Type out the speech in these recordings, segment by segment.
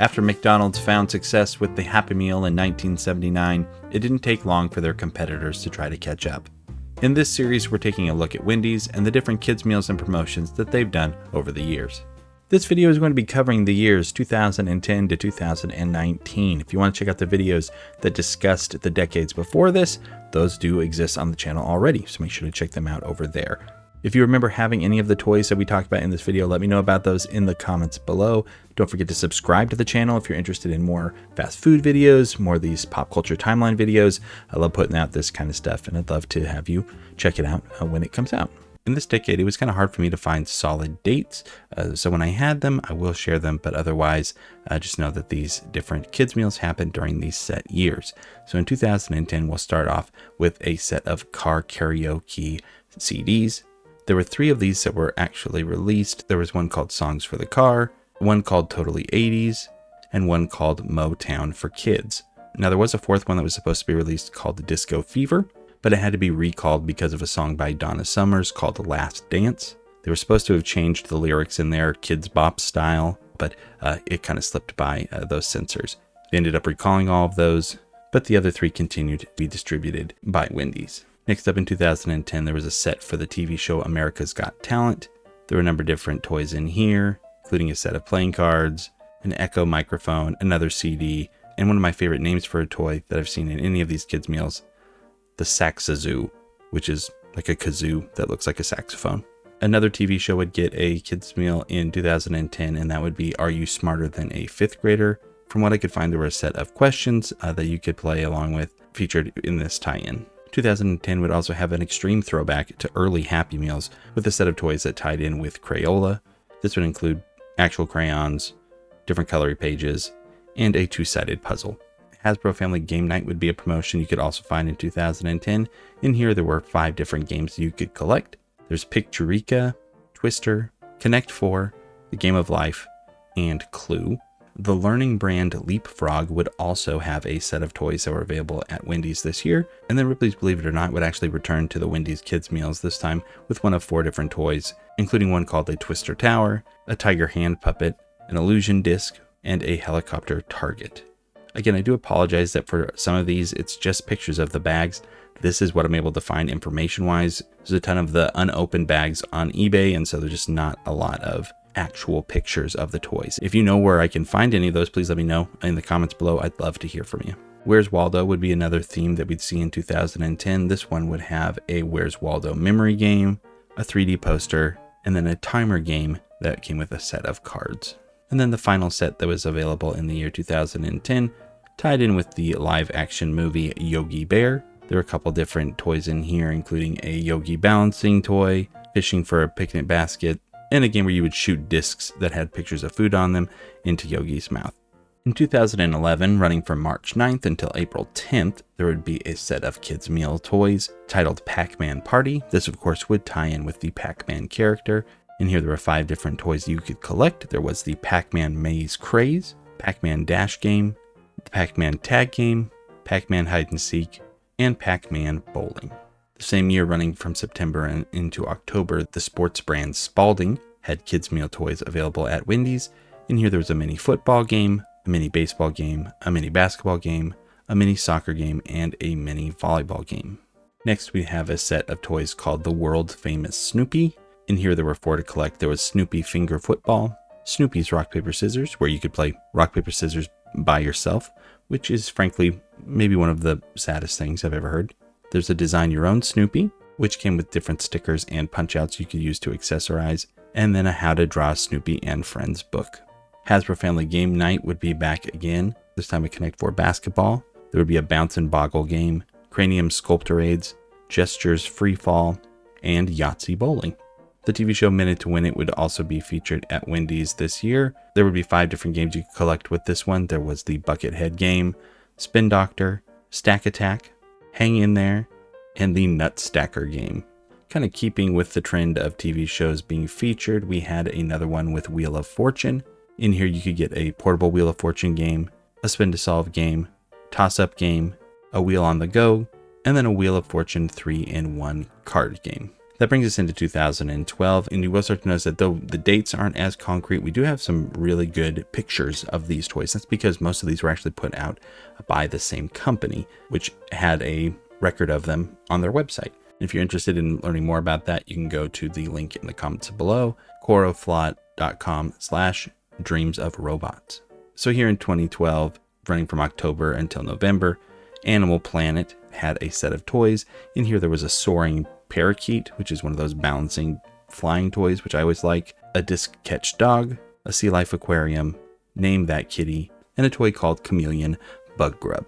After McDonald's found success with the Happy Meal in 1979, it didn't take long for their competitors to try to catch up. In this series, we're taking a look at Wendy's and the different kids' meals and promotions that they've done over the years. This video is going to be covering the years 2010 to 2019. If you want to check out the videos that discussed the decades before this, those do exist on the channel already, so make sure to check them out over there. If you remember having any of the toys that we talked about in this video, let me know about those in the comments below. Don't forget to subscribe to the channel if you're interested in more fast food videos, more of these pop culture timeline videos. I love putting out this kind of stuff, and I'd love to have you check it out when it comes out. In this decade, it was kind of hard for me to find solid dates, so when I had them, I will share them, but otherwise, just know that these different kids' meals happened during these set years. So in 2010, we'll start off with a set of car karaoke CDs. There were 3 of these that were actually released. There was one called Songs for the Car, one called Totally 80s, and one called Motown for Kids. Now there was a 4th one that was supposed to be released called Disco Fever, but it had to be recalled because of a song by Donna Summers called The Last Dance. They were supposed to have changed the lyrics in there, Kids Bop style, but it kind of slipped by those censors. They ended up recalling all of those, but the other 3 continued to be distributed by Wendys. Next up in 2010, there was a set for the TV show America's Got Talent. There were a number of different toys in here, including a set of playing cards, an Echo microphone, another CD, and one of my favorite names for a toy that I've seen in any of these kids' meals, the Saxazoo, which is like a kazoo that looks like a saxophone. Another TV show would get a kids' meal in 2010, and that would be Are You Smarter Than a 5th Grader? From what I could find, there were a set of questions that you could play along with, featured in this tie-in. 2010 would also have an extreme throwback to early Happy Meals with a set of toys that tied in with Crayola. This would include actual crayons, different coloring pages, and a 2-sided puzzle. Hasbro Family Game Night would be a promotion you could also find in 2010. In here, there were 5 different games you could collect. There's Picturica, Twister, Connect 4, The Game of Life, and Clue. The Learning brand Leapfrog would also have a set of toys that were available at Wendy's this year. And then Ripley's Believe It or Not would actually return to the Wendy's kids meals, this time with one of 4 different toys, including one called a Twister Tower, a Tiger Hand Puppet, an Illusion Disc, and a Helicopter Target. Again, I do apologize that for some of these, it's just pictures of the bags. This is what I'm able to find information-wise. There's a ton of the unopened bags on eBay, and so there's just not a lot of actual pictures of the toys. If you know where I can find any of those, please let me know in the comments below. I'd love to hear from you. Where's Waldo would be another theme that we'd see in 2010. This one would have a Where's Waldo memory game, a 3D poster, and then a timer game that came with a set of cards. And then the final set that was available in the year 2010 tied in with the live action movie Yogi Bear. There are a couple different toys in here, including a Yogi balancing toy, fishing for a picnic basket, and a game where you would shoot discs that had pictures of food on them into Yogi's mouth. In 2011, running from March 9th until April 10th, there would be a set of kids' meal toys titled Pac-Man Party. This, of course, would tie in with the Pac-Man character. In here, there were 5 different toys you could collect. There was the Pac-Man Maze Craze, Pac-Man Dash Game, the Pac-Man Tag Game, Pac-Man Hide and Seek, and Pac-Man Bowling. The same year, running from September and into October, the sports brand Spalding had kids' meal toys available at Wendy's. In here, there was a mini football game, a mini baseball game, a mini basketball game, a mini soccer game, and a mini volleyball game. Next, we have a set of toys called the World Famous Snoopy. In here, there were 4 to collect. There was Snoopy Finger Football, Snoopy's Rock Paper Scissors, where you could play rock paper scissors by yourself, which is frankly maybe one of the saddest things I've ever heard. There's a Design Your Own Snoopy, which came with different stickers and punch outs you could use to accessorize, and then a How to Draw Snoopy and Friends book. Hasbro Family Game Night would be back again, this time with Connect 4 basketball. There would be a Bounce and Boggle game, Cranium Sculptorades, Gestures Free Fall, and Yahtzee Bowling. The TV show Minute to Win It would also be featured at Wendy's this year. There would be 5 different games you could collect with this one. There was the Buckethead game, Spin Doctor, Stack Attack, Hang In There, and the Nut Stacker game. Kind of keeping with the trend of TV shows being featured, we had another one with Wheel of Fortune. In here you could get a portable Wheel of Fortune game, a Spin to Solve game, Toss-Up game, a Wheel on the Go, and then a Wheel of Fortune 3-in-1 card game. That brings us into 2012, and you will start to notice that though the dates aren't as concrete, we do have some really good pictures of these toys. That's because most of these were actually put out by the same company, which had a record of them on their website. If you're interested in learning more about that, you can go to the link in the comments below, coroflot.com/dreamsofrobots. So here in 2012, running from October until November, Animal Planet had a set of toys. In here, there was a soaring parakeet, which is one of those balancing flying toys, which I always like, a disc catch dog, a sea life aquarium, Name That Kitty, and a toy called Chameleon Bug Grub.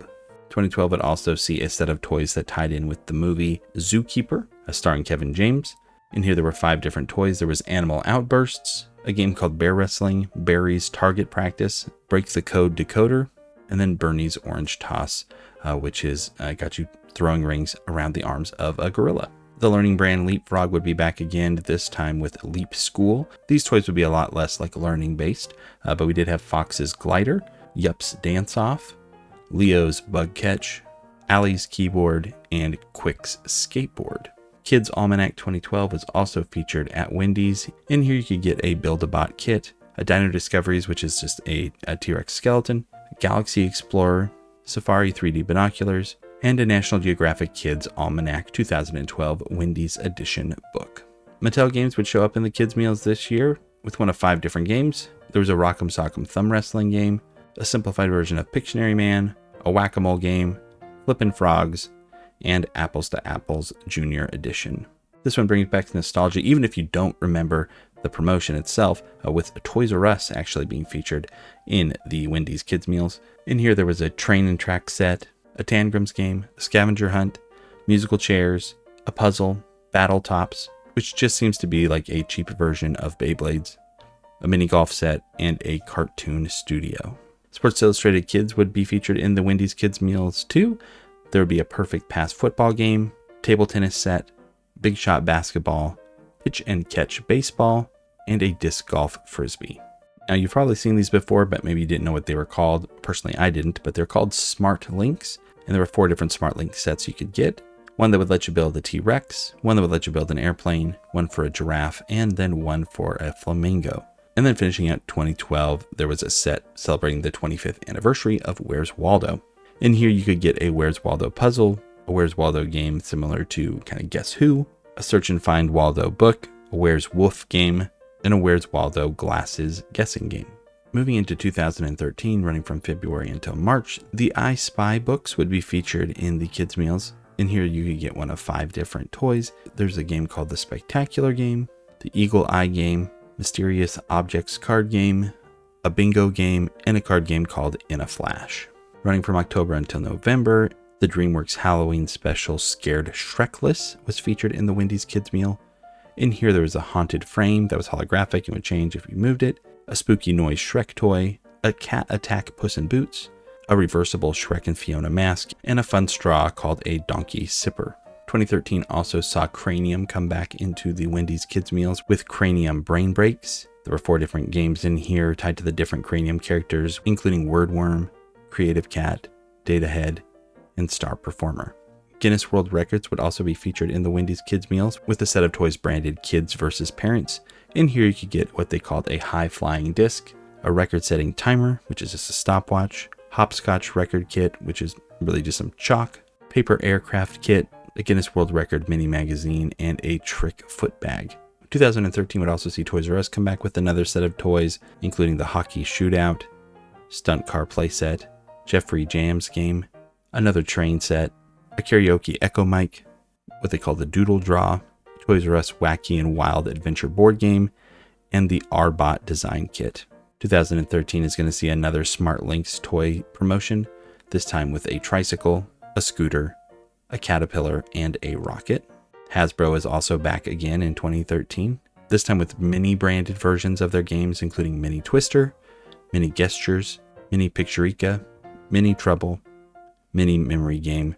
2012 would also see a set of toys that tied in with the movie Zookeeper, starring Kevin James. In here, there were 5 different toys. There was Animal Outbursts, a game called Bear Wrestling, Barry's Target Practice, Break the Code Decoder, and then Bernie's Orange Toss, which is got you throwing rings around the arms of a gorilla. The learning brand Leapfrog would be back again, this time with Leap School. These toys would be a lot less like learning based, but we did have Fox's Glider, Yup's Dance Off, Leo's Bug Catch, Allie's Keyboard, and Quick's Skateboard. Kids Almanac 2012 was also featured at Wendy's. In here you could get a Build-A-Bot kit, a Dino Discoveries, which is just a T-Rex skeleton, Galaxy Explorer, Safari 3D binoculars, and a National Geographic Kids Almanac 2012 Wendy's Edition book. Mattel games would show up in the kids' meals this year with one of 5 different games. There was a Rock'em Sock'em Thumb Wrestling game, a simplified version of Pictionary Man, a Whack-A-Mole game, Flippin' Frogs, and Apples to Apples Junior Edition. This one brings back nostalgia, even if you don't remember the promotion itself, with Toys R Us actually being featured in the Wendy's kids' meals. In here, there was a train and track set, a Tangrams game, a scavenger hunt, musical chairs, a puzzle, battle tops, which just seems to be like a cheap version of Beyblades, a mini golf set, and a cartoon studio. Sports Illustrated Kids would be featured in the Wendy's kids meals too. There would be a Perfect Pass football game, table tennis set, Big Shot basketball, pitch and catch baseball, and a disc golf frisbee. Now, you've probably seen these before, but maybe you didn't know what they were called. Personally, I didn't, but they're called Smart Links, and there were 4 different Smart Link sets you could get. One that would let you build a T-Rex, one that would let you build an airplane, one for a giraffe, and then one for a flamingo. And then finishing out 2012, there was a set celebrating the 25th anniversary of Where's Waldo. In here, you could get a Where's Waldo puzzle, a Where's Waldo game similar to kind of Guess Who, a Search and Find Waldo book, a Where's Wolf game, and a Where's Waldo glasses guessing game. Moving into 2013, running from February until March, the I Spy books would be featured in the kids' meals. In here, you could get one of 5 different toys. There's a game called the Spectacular Game, the Eagle Eye Game, Mysterious Objects card game, a bingo game, and a card game called In a Flash. Running from October until November, the DreamWorks Halloween special Scared Shrekless was featured in the Wendy's kids meal. In here, there was a haunted frame that was holographic and would change if you moved it, a spooky noise Shrek toy, a cat attack Puss in Boots, a reversible Shrek and Fiona mask, and a fun straw called a donkey sipper. 2013 also saw Cranium come back into the Wendy's kids meals with Cranium Brain Breaks. There were 4 different games in here tied to the different Cranium characters, including Wordworm, Creative Cat, Data Head, and Star Performer. Guinness World Records would also be featured in the Wendy's kids meals with a set of toys branded Kids vs. Parents. In here you could get what they called a high-flying disc, a record-setting timer, which is just a stopwatch, hopscotch record kit, which is really just some chalk, paper aircraft kit, a Guinness World Record mini magazine, and a trick foot bag. 2013 would also see Toys R Us come back with another set of toys, including the hockey shootout, stunt car playset, Jeffrey Jams game, another train set, a karaoke echo mic, what they call the Doodle Draw, Toys R Us Wacky and Wild Adventure board game, and the R-Bot design kit. 2013 is going to see another Smart Links toy promotion, this time with a tricycle, a scooter, a caterpillar, and a rocket. Hasbro is also back again in 2013, this time with mini branded versions of their games, including Mini Twister, Mini Gestures, Mini Picturica, Mini Trouble, Mini Memory Game,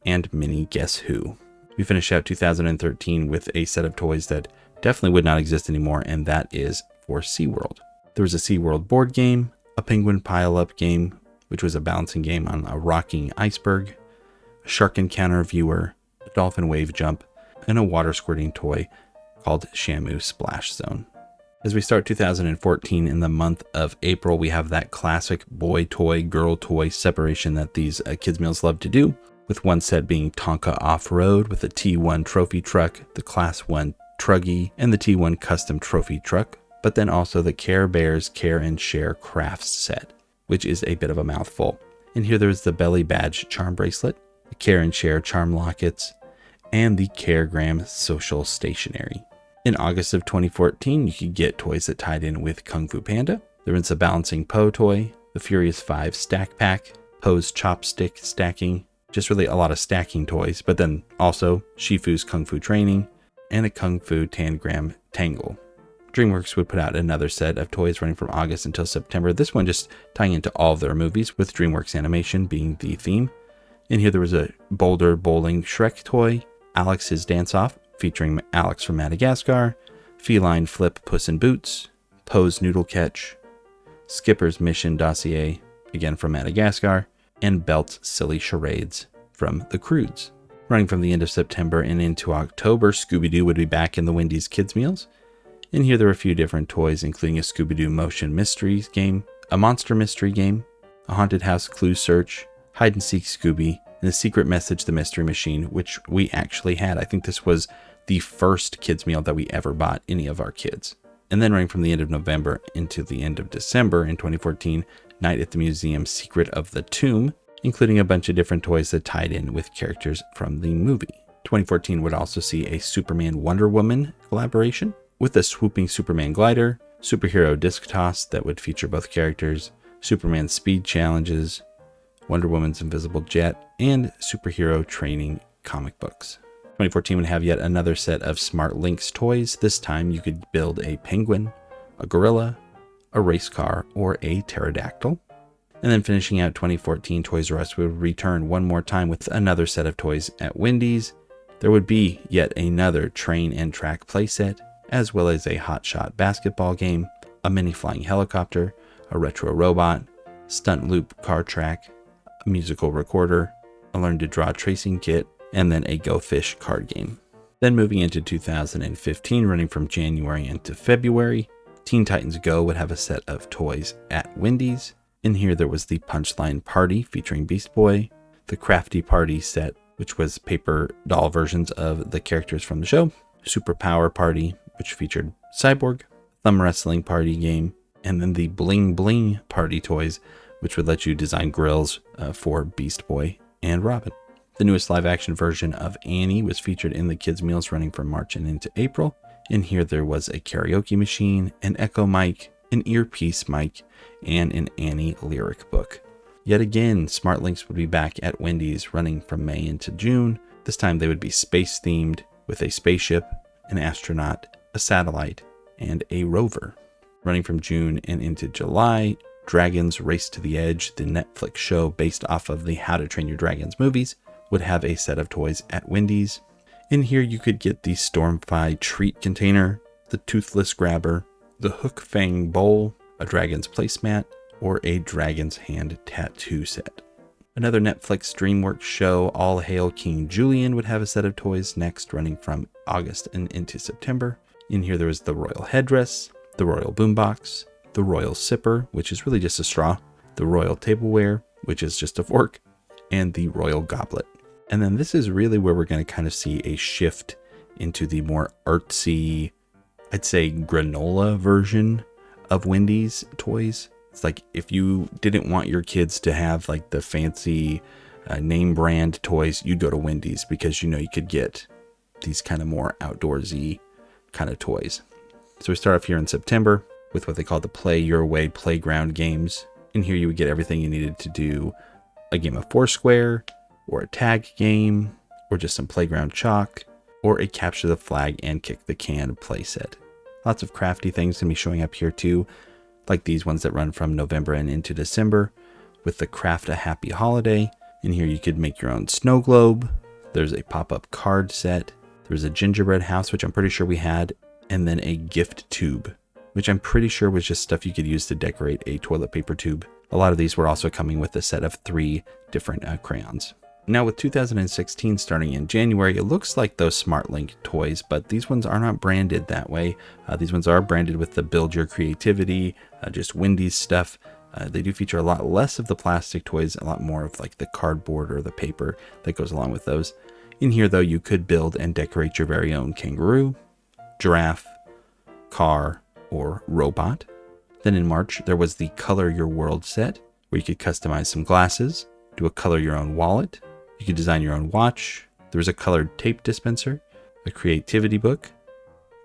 and Mini Guess Who. We finish out 2013 with a set of toys that definitely would not exist anymore, and that is for SeaWorld. There was a SeaWorld board game, a penguin pile-up game, which was a balancing game on a rocking iceberg, a shark encounter viewer, a dolphin wave jump, and a water squirting toy called Shamu Splash Zone. As we start 2014 in the month of April, we have that classic boy toy, girl toy separation that these kids meals love to do, with one set being Tonka Off-Road with the T1 trophy truck, the Class 1 Truggy, and the T1 custom trophy truck, but then also the Care Bears Care and Share Crafts set, which is a bit of a mouthful. And here there's the Belly Badge charm bracelet, the Care and Share charm lockets, and the Caregram social stationery. In August of 2014, you could get toys that tied in with Kung Fu Panda. There was a Balancing Po toy, the Furious 5 Stack Pack, Poe's Chopstick Stacking, just really a lot of stacking toys, but then also Shifu's Kung Fu Training, and a Kung Fu Tangram Tangle. DreamWorks would put out another set of toys running from August until September, this one just tying into all of their movies, with DreamWorks Animation being the theme. And here there was a Boulder Bowling Shrek toy, Alex's Dance Off, featuring Alex from Madagascar, Feline Flip Puss in Boots, Poe's Noodle Catch, Skipper's Mission Dossier, again from Madagascar, and Belt's Silly Charades from The Croods. Running from the end of September and into October, Scooby-Doo would be back in the Wendy's Kids Meals. And here there are a few different toys, including a Scooby-Doo motion mysteries game, a monster mystery game, a haunted house clue search, hide and seek Scooby, and a secret message, the mystery machine, which we actually had. I think this was the first kids meal that we ever bought any of our kids. And then running from the end of November into the end of December in 2014, Night at the Museum Secret of the Tomb, including a bunch of different toys that tied in with characters from the movie. 2014 would also see a Superman Wonder Woman collaboration with a swooping Superman glider, superhero disc toss that would feature both characters, Superman speed challenges, Wonder Woman's invisible jet, and superhero training comic books. 2014 would have yet another set of Smart Links toys. This time you could build a penguin, a gorilla, a race car, or a pterodactyl. And then finishing out 2014, Toys R Us would return one more time with another set of toys at Wendy's. There would be yet another train and track playset, as well as a hot shot basketball game, a mini flying helicopter, a retro robot, stunt loop car track, a musical recorder, a learn to draw tracing kit, and then a Go Fish card game. Then moving into 2015, running from January into February, Teen Titans Go would have a set of toys at Wendy's. In here there was the Punchline Party featuring Beast Boy, the Crafty Party set, which was paper doll versions of the characters from the show, Super Power Party, which featured Cyborg, Thumb Wrestling Party game, and then the Bling Bling Party toys, which would let you design grills for Beast Boy and Robin. The newest live-action version of Annie was featured in the kids' meals running from March and into April. In here there was a karaoke machine, an Echo mic, an earpiece mic, and an Annie lyric book. Yet again, Smart Links would be back at Wendy's running from May into June. This time they would be space-themed with a spaceship, an astronaut, a satellite, and a rover. Running from June and into July, Dragons Race to the Edge, the Netflix show based off of the How to Train Your Dragons movies, would have a set of toys at Wendy's. In here you could get the Stormfy treat container, the Toothless Grabber, the Hook Fang bowl, a dragon's placemat, or a dragon's hand tattoo set. Another Netflix DreamWorks show, All Hail King Julian, would have a set of toys next, running from August and into September. In here there was the Royal Headdress, the Royal Boombox, the Royal Sipper, which is really just a straw, the Royal Tableware, which is just a fork, and the Royal Goblet. And then this is really where we're going to kind of see a shift into the more artsy, I'd say granola version of Wendy's toys. It's like if you didn't want your kids to have like the fancy name brand toys, you'd go to Wendy's because you could get these kind of more outdoorsy kind of toys. So we start off here in September with what they call the Play Your Way Playground games. In here you would get everything you needed to do a game of Foursquare, or a tag game, or just some playground chalk, or a capture the flag and kick the can playset. Lots of crafty things going to be showing up here too, like these ones that run from November and into December, with the Craft a Happy Holiday. In here you could make your own snow globe. There's a pop-up card set. There's a gingerbread house, which I'm pretty sure we had, and then a gift tube, which I'm pretty sure was just stuff you could use to decorate a toilet paper tube. A lot of these were also coming with a set of 3 different crayons. Now with 2016 starting in January, it looks like those SmartLink toys, but these ones are not branded that way. These ones are branded with the Build Your Creativity, just Wendy's stuff. They do feature a lot less of the plastic toys, a lot more of like the cardboard or the paper that goes along with those. In here though, you could build and decorate your very own kangaroo, giraffe, car, or robot. Then in March, there was the Color Your World set, where you could customize some glasses, do a color your own wallet, you could design your own watch, there was a colored tape dispenser, a creativity book,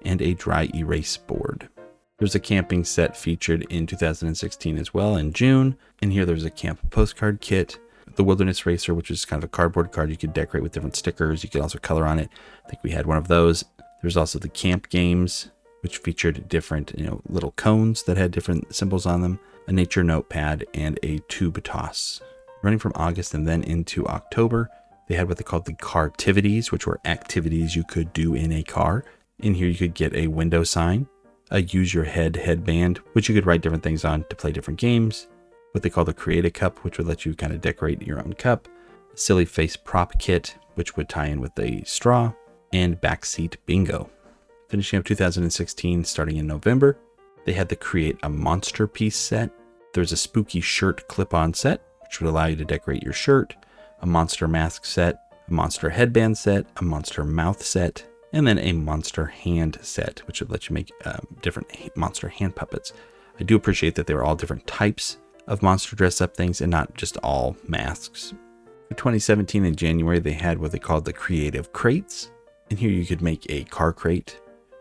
and a dry erase board. There's a camping set featured in 2016 as well in June. In here there's a camp postcard kit, the Wilderness Racer, which is kind of a cardboard card you could decorate with different stickers. You could also color on it. I think we had one of those. There's also the camp games, which featured different, little cones that had different symbols on them, a nature notepad, and a tube toss. Running from August and then into October, they had what they called the Cartivities, which were activities you could do in a car. In here, you could get a window sign, a Use Your Head headband, which you could write different things on to play different games, what they call the Create a Cup, which would let you kind of decorate your own cup, a Silly Face prop kit, which would tie in with a straw, and Backseat Bingo. Finishing up 2016, starting in November, they had the Create a Monster Piece set. There's a Spooky Shirt clip-on set, which would allow you to decorate your shirt, a monster mask set, a monster headband set, a monster mouth set, and then a monster hand set, which would let you make different monster hand puppets. I do appreciate that they were all different types of monster dress-up things and not just all masks. For 2017 in January, they had what they called the Creative Crates. And here you could make a car crate,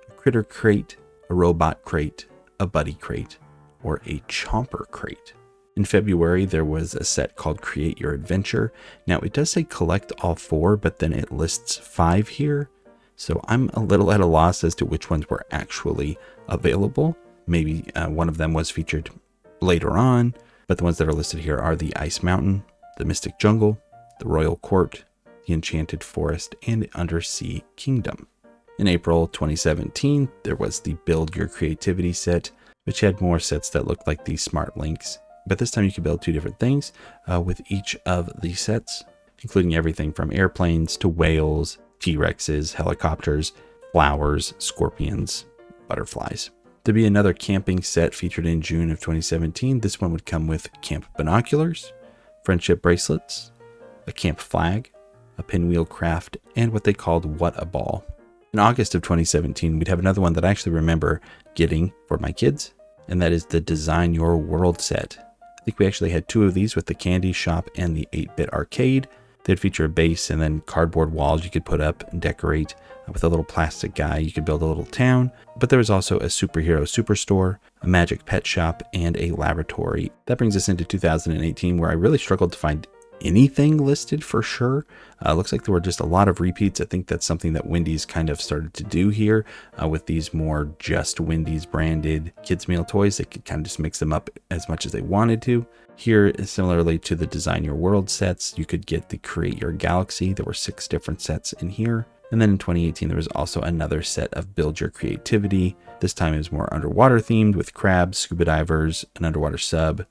a critter crate, a robot crate, a buddy crate, or a chomper crate. In February, there was a set called Create Your Adventure. Now, it does say collect all 4, but then it lists 5 here. So I'm a little at a loss as to which ones were actually available. Maybe one of them was featured later on, but the ones that are listed here are the Ice Mountain, the Mystic Jungle, the Royal Court, the Enchanted Forest, and Undersea Kingdom. In April 2017, there was the Build Your Creativity set, which had more sets that looked like these Smart Links. But this time you could build 2 different things with each of the sets, including everything from airplanes to whales, T-Rexes, helicopters, flowers, scorpions, butterflies. There'd be another camping set featured in June of 2017. This one would come with camp binoculars, friendship bracelets, a camp flag, a pinwheel craft, and what they called What a Ball. In August of 2017, we'd have another one that I actually remember getting for my kids, and that is the Design Your World set. I think we actually had 2 of these with the Candy Shop and the 8-Bit Arcade. They'd feature a base and then cardboard walls you could put up and decorate. With a little plastic guy, you could build a little town. But there was also a superhero superstore, a magic pet shop, and a laboratory. That brings us into 2018, where I really struggled to find anything listed for sure. Looks like there were just a lot of repeats. I think that's something that Wendy's kind of started to do here with these more just Wendy's branded kids meal toys. They could kind of just mix them up as much as they wanted to. Here, similarly to the Design Your World sets, you could get the Create Your Galaxy. There were 6 different sets in here. And then in 2018, there was also another set of Build Your Creativity. This time it was more underwater themed with crabs, scuba divers, an underwater sub,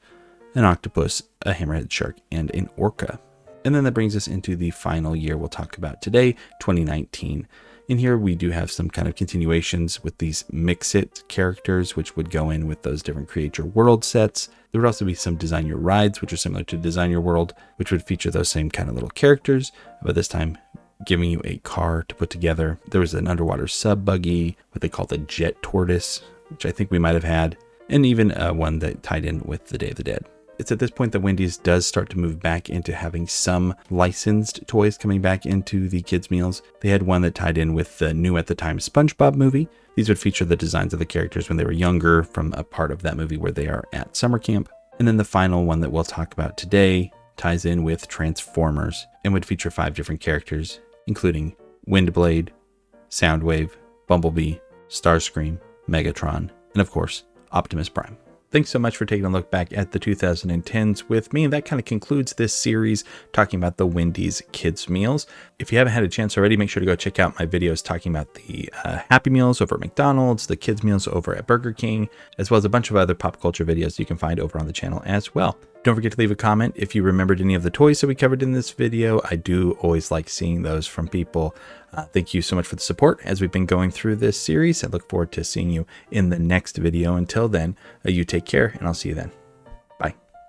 an octopus, a hammerhead shark, and an orca. And then that brings us into the final year we'll talk about today, 2019. In here, we do have some kind of continuations with these Mix-It characters, which would go in with those different Create Your World sets. There would also be some Design Your Rides, which are similar to Design Your World, which would feature those same kind of little characters, but this time giving you a car to put together. There was an underwater sub buggy, what they call the Jet Tortoise, which I think we might have had, and even one that tied in with the Day of the Dead. It's at this point that Wendy's does start to move back into having some licensed toys coming back into the kids' meals. They had one that tied in with the new at the time SpongeBob movie. These would feature the designs of the characters when they were younger from a part of that movie where they are at summer camp. And then the final one that we'll talk about today ties in with Transformers and would feature 5 different characters, including Windblade, Soundwave, Bumblebee, Starscream, Megatron, and of course, Optimus Prime. Thanks so much for taking a look back at the 2010s with me. And that kind of concludes this series talking about the Wendy's kids meals. If you haven't had a chance already, make sure to go check out my videos talking about the Happy Meals over at McDonald's, the kids meals over at Burger King, as well as a bunch of other pop culture videos you can find over on the channel as well. Don't forget to leave a comment if you remembered any of the toys that we covered in this video. I do always like seeing those from people. Thank you so much for the support as we've been going through this series. I look forward to seeing you in the next video. Until then, you take care, and I'll see you then.